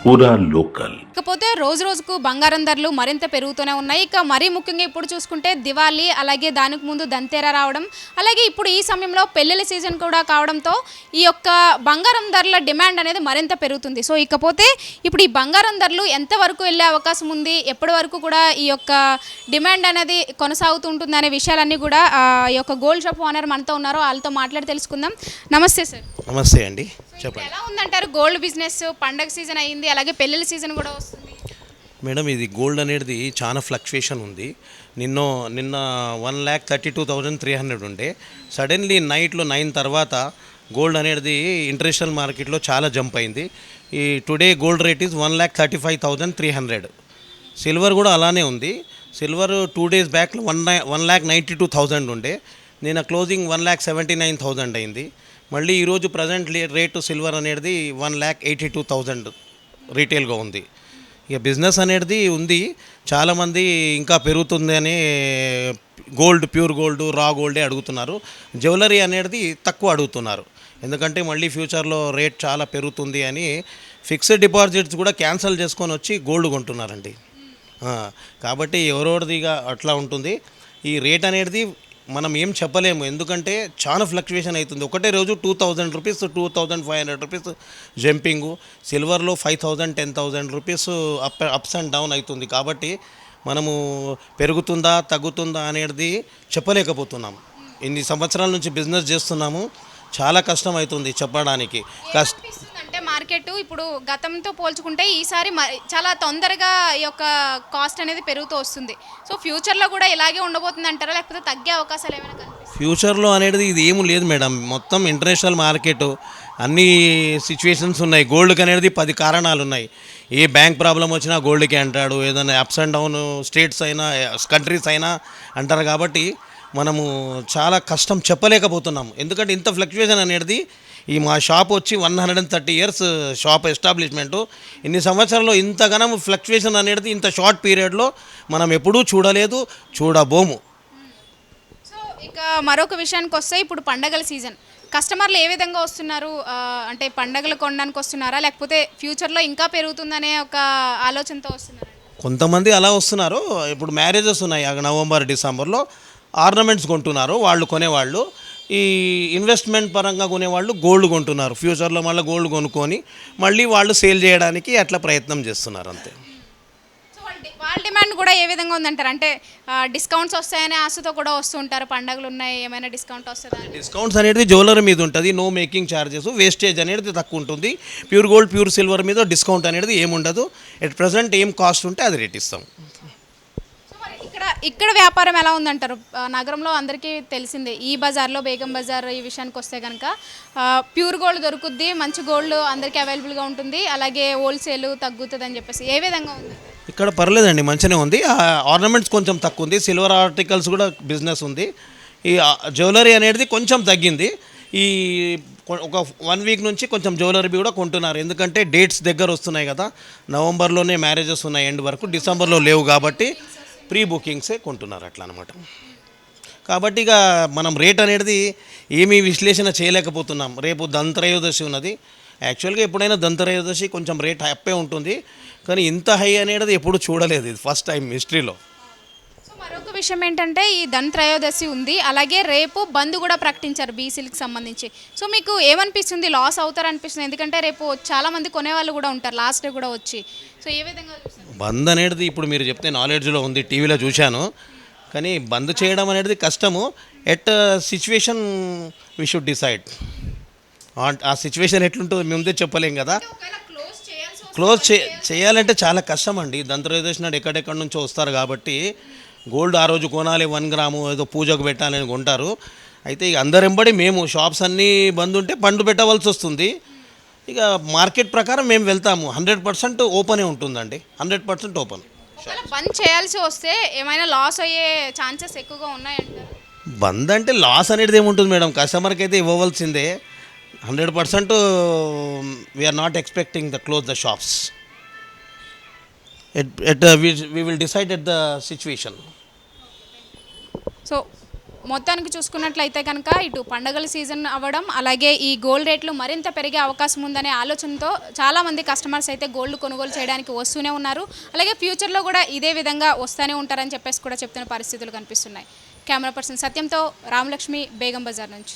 పూరా లోకల్. ఇకపోతే రోజు రోజుకు బంగారం ధరలు మరింత పెరుగుతూనే ఉన్నాయి. ఇక మరీ ముఖ్యంగా ఇప్పుడు చూసుకుంటే దివాళీ, అలాగే దానికి ముందు దంతెర రావడం, అలాగే ఇప్పుడు ఈ సమయంలో పెళ్ళిళ్ళ సీజన్ కూడా కావడంతో ఈ యొక్క బంగారం ధరల డిమాండ్ అనేది మరింత పెరుగుతుంది. సో ఇకపోతే ఇప్పుడు ఈ బంగారం ధరలు ఎంతవరకు వెళ్ళే అవకాశం ఉంది, ఎప్పటి వరకు కూడా ఈ యొక్క డిమాండ్ అనేది కొనసాగుతుంటుంది అనే విషయాలన్నీ కూడా ఈ యొక్క గోల్డ్ షాప్ ఓనర్ మనతో ఉన్నారు, వాళ్ళతో మాట్లాడి తెలుసుకుందాం. నమస్తే సార్. నమస్తే అండి, చెప్పండి. ఎలా ఉందంటారు గోల్డ్ బిజినెస్? పండగ సీజన్ అయ్యింది, అలాగే పెళ్ళిళ్ళ సీజన్ కూడా వస్తుంది. మేడం, ఇది గోల్డ్ అనేది చాలా ఫ్లక్చుయేషన్ ఉంది. నిన్న 1,32,300 ఉండే, సడన్లీ నైట్లో 9 తర్వాత గోల్డ్ అనేది ఇంటర్నేషనల్ మార్కెట్లో చాలా జంప్ అయింది. ఈ today gold rate is 1,35,300. Silver కూడా అలానే ఉంది. సిల్వర్ 2 days బ్యాక్ 1,92,000 ఉండే, నేను క్లోజింగ్ 1,79,000 అయింది. మళ్ళీ ఈరోజు ప్రజెంట్ రేటు సిల్వర్ అనేది 1,82,000 రీటైల్గా ఉంది. ఇక బిజినెస్ అనేది ఉంది, చాలామంది ఇంకా పెరుగుతుంది అని గోల్డ్, ప్యూర్ గోల్డ్, రా గోల్డే అడుగుతున్నారు. జ్యువెలరీ అనేది తక్కువ అడుగుతున్నారు, ఎందుకంటే మళ్ళీ ఫ్యూచర్లో రేట్ చాలా పెరుగుతుంది అని ఫిక్స్డ్ డిపాజిట్స్ కూడా క్యాన్సిల్ చేసుకొని వచ్చి గోల్డ్ కొంటున్నారండి. కాబట్టి ఎవరెవరిదిగా అట్లా ఉంటుంది. ఈ రేట్ అనేది మనం ఏం చెప్పలేము, ఎందుకంటే చాలా ఫ్లక్చుయేషన్ అవుతుంది. ఒకటే రోజు 2,000 రూపీస్, 2,500 రూపీస్ జంపింగు. సిల్వర్లో 5,000, 10,000 రూపీస్ అప్స్ అండ్ డౌన్ అవుతుంది. కాబట్టి మనము పెరుగుతుందా తగ్గుతుందా అనేది చెప్పలేకపోతున్నాం. ఇన్ని సంవత్సరాల నుంచి బిజినెస్ చేస్తున్నాము, చాలా కష్టం అవుతుంది చెప్పడానికి. అంటే మార్కెట్ ఇప్పుడు గతంతో పోల్చుకుంటే ఈసారి చాలా తొందరగా ఈ యొక్క కాస్ట్ అనేది పెరుగుతూ వస్తుంది. సో ఫ్యూచర్లో కూడా ఇలాగే ఉండబోతుంది అంటారా, లేకపోతే తగ్గే అవకాశాలు ఏమైనా కనిపిస్తాయా? ఫ్యూచర్లో అనేది ఇది ఏమీ లేదు మేడం, మొత్తం ఇంటర్నేషనల్ మార్కెట్, అన్ని సిచ్యువేషన్స్ ఉన్నాయి. గోల్డ్కి అనేది 10 కారణాలు ఉన్నాయి. ఏ బ్యాంక్ ప్రాబ్లం వచ్చినా గోల్డ్కి అంటాడు, ఏదైనా అప్స్ అండ్ డౌన్ స్టేట్స్ అయినా కంట్రీస్ అయినా అంటారు. కాబట్టి మనము చాలా కష్టం చెప్పలేకపోతున్నాము, ఎందుకంటే ఇంత ఫ్లక్చుయేషన్ అనేది. ఈ మా షాప్ వచ్చి 130 years షాప్ ఎస్టాబ్లిష్మెంటు. ఇన్ని సంవత్సరాల్లో ఇంతగానం ఫ్లక్చుయేషన్ అనేది ఇంత షార్ట్ పీరియడ్లో మనం ఎప్పుడూ చూడలేదు, చూడబోము. సో ఇక మరొక విషయానికి వస్తే ఇప్పుడు పండగల సీజన్, కస్టమర్లు ఏ విధంగా వస్తున్నారు? అంటే పండగలు కొనడానికి వస్తున్నారా, లేకపోతే ఫ్యూచర్లో ఇంకా పెరుగుతుందనే ఒక ఆలోచనతో వస్తున్నారా? కొంతమంది అలా వస్తున్నారు. ఇప్పుడు మ్యారేజెస్ ఉన్నాయి, నవంబర్, డిసెంబర్లో ఆర్నమెంట్స్ కొంటున్నారు వాళ్ళు, కొనేవాళ్ళు. ఈ ఇన్వెస్ట్మెంట్ పరంగా కొనేవాళ్ళు గోల్డ్ కొంటున్నారు. ఫ్యూచర్లో మళ్ళీ గోల్డ్ కొనుక్కొని మళ్ళీ వాళ్ళు సేల్ చేయడానికి అట్లా ప్రయత్నం చేస్తున్నారు, అంతే. సో వాళ్ళ డిమాండ్ కూడా ఏ విధంగా ఉందంటారు? అంటే డిస్కౌంట్స్ వస్తాయనే ఆశతో కూడా వస్తుంటారు. పండుగలు ఉన్నాయి, ఏమైనా డిస్కౌంట్ వస్తుందా? డిస్కౌంట్స్ అనేది జ్యువెలరీ మీద ఉంటుంది, నో మేకింగ్ ఛార్జెస్, వేస్టేజ్ అనేది తక్కువ ఉంటుంది. ప్యూర్ గోల్డ్, ప్యూర్ సిల్వర్ మీద డిస్కౌంట్ అనేది ఏముండదు. ఎట్ ప్రజెంట్ ఏం కాస్ట్ ఉంటే అది రేట్ ఇస్తాం. ఇక్కడ వ్యాపారం ఎలా ఉందంటారు? నగరంలో అందరికీ తెలిసిందే, ఈ బజార్లో, బేగం బజార్ ఈ విషయానికి వస్తే కనుక ప్యూర్ గోల్డ్ దొరుకుద్ది, మంచి గోల్డ్ అందరికీ అవైలబుల్గా ఉంటుంది, అలాగే హోల్సేల్ తగ్గుతుంది అని చెప్పేసి. ఏ విధంగా ఉంది ఇక్కడ? పర్లేదండి, మంచిగానే ఉంది. ఆర్నమెంట్స్ కొంచెం తక్కువ ఉంది, సిల్వర్ ఆర్టికల్స్ కూడా బిజినెస్ ఉంది. ఈ జ్యువెలరీ అనేది కొంచెం తగ్గింది. ఈ ఒక 1 week నుంచి కొంచెం జ్యువెలరీ కూడా కొంటున్నారు, ఎందుకంటే డేట్స్ దగ్గర వస్తున్నాయి కదా. నవంబర్లోనే మ్యారేజెస్ ఉన్నాయి ఎండ్ వరకు, డిసెంబర్లో లేవు కాబట్టి ప్రీ బుకింగ్సే కొంటున్నారు, అట్లా అనమాట. కాబట్టి ఇక మనం రేట్ అనేది ఏమీ విశ్లేషణ చేయలేకపోతున్నాం. రేపు దంతరయోదశి ఉన్నది. యాక్చువల్గా ఎప్పుడైనా దంతరయోదశి కొంచెం రేట్ హై ఉంటుంది, కానీ ఇంత హై అనేది ఎప్పుడు చూడలేదు, ఇది ఫస్ట్ టైం హిస్టరీలో. సో మరొక విషయం ఏంటంటే, ఈ ధన్త్రయోదశి ఉంది, అలాగే రేపు బంద్ కూడా ప్రకటించారు బీసీలకు సంబంధించి. సో మీకు ఏమనిపిస్తుంది? లాస్ అవుతారనిపిస్తుంది? ఎందుకంటే రేపు చాలామంది కొనేవాళ్ళు కూడా ఉంటారు, లాస్ట్ డే కూడా వచ్చి. సో ఏ విధంగా చూస్తారు? బంద్ అనేది ఇప్పుడు మీరు చెప్తే నాలెడ్జ్లో ఉంది, టీవీలో చూశాను, కానీ బంద్ చేయడం అనేది కష్టము. At situation we should decide. ఆ సిచ్యువేషన్ ఎట్లుంటుందో ముందే చెప్పలేం కదా. క్లోజ్ చేయాలంటే చాలా కష్టం అండి. దంతరయోదశి నాడు ఎక్కడెక్కడి నుంచో వస్తారు కాబట్టి గోల్డ్ ఆ రోజు కొనాలి, 1 గ్రాము ఏదో పూజకు పెట్టాలని కొంటారు. అయితే ఇక అందరెంబడి మేము షాప్స్ అన్నీ బంద్ ఉంటే బండ్ పెట్టవలసి వస్తుంది. ఇక మార్కెట్ ప్రకారం మేము వెళ్తాము. 100% ఓపెనే ఉంటుందండి, 100% ఓపెన్. బంద్ చేయాల్సి వస్తే ఏమైనా లాస్ అయ్యే ఛాన్సెస్ ఎక్కువగా ఉన్నాయంట? బంద్ అంటే లాస్ అనేది ఏముంటుంది మేడం, కస్టమర్కి అయితే ఇవ్వవలసిందే. 100% we are not expecting the close the shops. We will decide at the situation. So మొత్తానికి చూసుకున్నట్లయితే కనుక ఇటు పండగల సీజన్ అవ్వడం అలాగే ఈ గోల్డ్ రేట్లు మరింత పెరిగే అవకాశం ఉందనే ఆలోచనతో చాలామంది కస్టమర్స్ అయితే గోల్డ్ కొనుగోలు చేయడానికి వస్తూనే ఉన్నారు. అలాగే ఫ్యూచర్లో కూడా ఇదే విధంగా వస్తూనే ఉంటారని చెప్పేసి కూడా చెప్తున్న పరిస్థితులు కనిపిస్తున్నాయి. కెమెరా పర్సన్ సత్యంతో రామలక్ష్మి, బేగం బజార్ నుంచి.